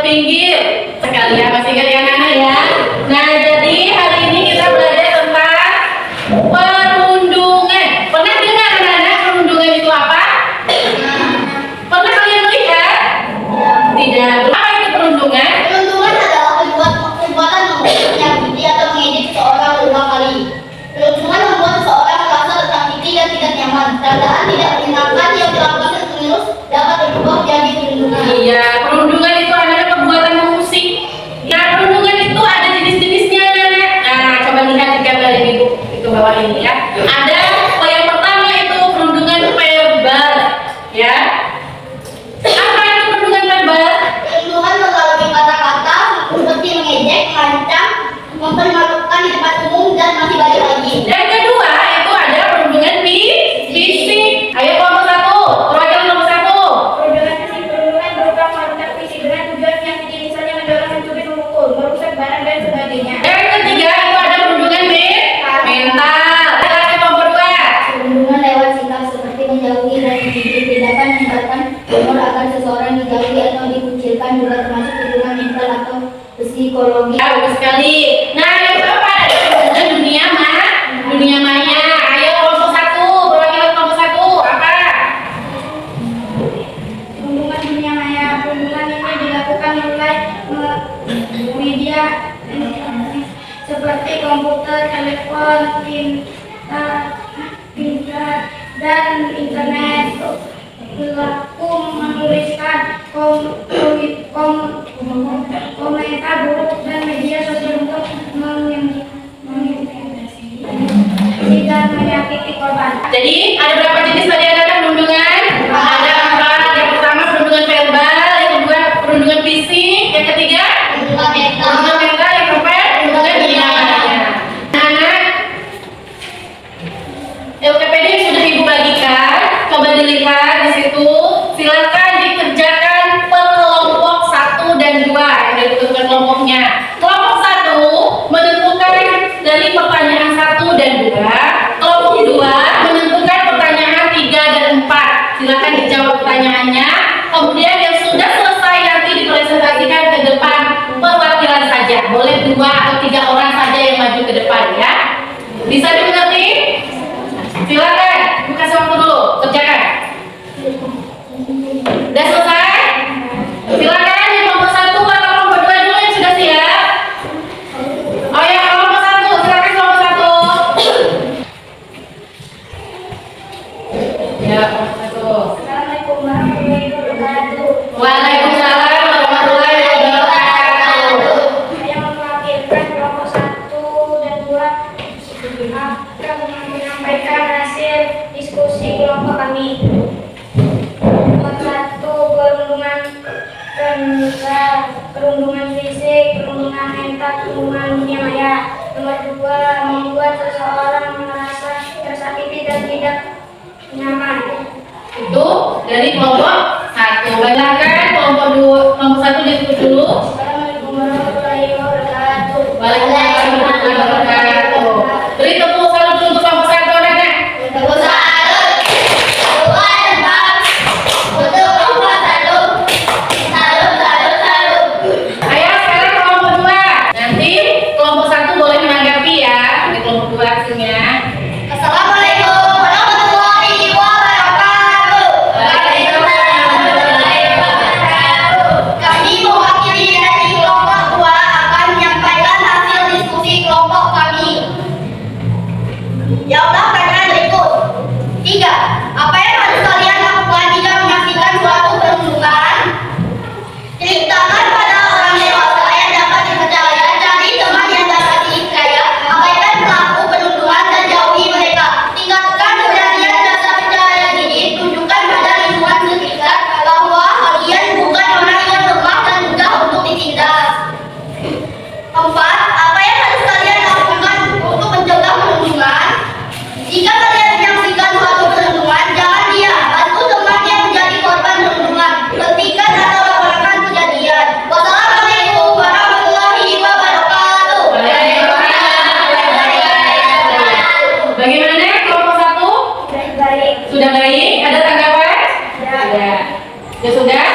pinggir. Sekalian masih ingat yang mana ya? Nah, jadi hari ini kita belajar tentang perundungan. Pernah dengar anak-anak perundungan itu apa? Pernah kalian melihat? Tidak. Apa itu perundungan? Perundungan adalah perbuatan menyakiti atau mengejek seseorang berulang kali. Perundungan membuat seseorang merasa tersakiti dan tidak nyaman. Keadaan tidak menyenangkan yang dilakukan terus dapat berubah menjadi perundungan. Iya, perundungan itu adalah perbuatan mengusik. Nah, perundungan itu ada jenis-jenisnya, anak-anak. Nah, coba lihat di gambar ini itu bawah ini ya. Ada yang pertama itu perundungan verbal, ya. Apa itu perundungan verbal? Perundungan melalui kata-kata seperti mengejek, mengancam, mempermalukan di tempat umum dan masih banyak lagi. Yang kedua itu ada perundungan fisik. Ayo kelompok satu, perwakilan kelompok satu. Perundungan fisik berupa kontak fisik dengan tujuan menyakiti, misalnya mendorong, mencubit, memukul, merusak barang dan sebagainya. Yang ketiga itu ada perundungan mental. Silakan kelompok dua. Perundungan lewat sikap seperti menjauhi dan menjijik, tindakan meningkatkan humor agar seseorang dijauhi atau dikucilkan juga termasuk perundungan mental atau psikologi. Ya, bagus sekali. Nah, yang keempat ada perundungan dunia maya. Ayo kelompok satu, perwakilan kelompok satu. Apa? Perundungan dunia maya. Perundungan ini dilakukan mulai media seperti komputer, telepon, printer, dan internet. Pelaku menuliskan komentar buruk dan media sosial untuk tidak menyakiti korban. Jadi, ada berapa jenis tadi anak-anak perundungan? Ada empat. Yang pertama perundungan verbal, yang kedua perundungan fisik, yang ketiga Perundungan mental. perundungan mental, yang keempat perundungan dunia maya. Anak, LKPD yang sudah ibu bagikan, coba dilihat di situ. Silakan dikerjakan per kelompok 1 dan 2 yang ditentukan kelompoknya. Kelompok 1 menentukan dari pertanyaan 1 dan 2. Kelompok 2 menentukan pertanyaan 3 dan 4. Silakan dijawab pertanyaannya. Kemudian yang sudah selesai nanti dipresentasikan ke depan perwakilan saja. Boleh 2 atau 3 orang saja yang maju ke depan ya. Bisa dimengerti? Silakan, kasih waktu dulu, kerjakan. Udah selesai? Silakan yang kelompok 1 atau kelompok 2 dulu yang sudah siap. Oh ya, kelompok 1, silakan kelompok 1. Ya, kelompok 1. Assalamualaikum warahmatullahi wabarakatuh. Waalaikumsalam warahmatullahi wabarakatuh. Saya mewakilkan kelompok 1 dan 2 akan menyampaikan hasil diskusi kelompok kami. Nomor 1, perundungan fisik, perundungan mental, perundungan dunia maya. Nomor 2, membuat seseorang merasa tersakiti dan tidak nyaman. Itu dari kelompok 1. Silakan kelompok 2, kelompok 1 diskusi dulu. Assalamualaikum warahmatullahi wabarakatuh. Waalaikumsalam warahmatullahi wabarakatuh. Beri tepuk tangan dulu untuk kelompok 1 anak-anak. Kelompok 1, 2 dan 4. Untuk kelompok 1. Salut. Ayo sekarang kelompok 2. Nanti kelompok 1 boleh menanggapi ya. Di kelompok 2 hasilnya. Assalamualaikum warahmatullahi wabarakatuh. Waalaikumsalam warahmatullahi wabarakatuh. Kami mewakili dari kelompok 2 akan menyampaikan hasil diskusi kelompok kami. Jawablah pertanyaan berikut. 3. Apa yang harus kalian lakukan jika menyaksikan suatu perundungan? Ceritakan pada orang dewasa yang dapat dipercaya, cari teman yang dapat dipercaya, abaikan pelaku perundungan dan jauhi mereka. Tingkatkan keberanian rasa percaya diri, tunjukkan pada lingkungan sekitar bahwa kalian bukan orang yang lemah dan mudah untuk ditindas. 4. Apa yang harus kalian lakukan untuk mencegah perundungan? Jika kalian menyaksikan suatu perundungan, jangan diam. Bantu teman yang menjadi korban perundungan. Hentikan atau laporkan kejadian. Wassalamualaikum warahmatullahi wabarakatuh. Bagaimana kelompok 1? Baik-baik. Sudah baik? Ada tanggapan? Ya. Ya. Ya sudah?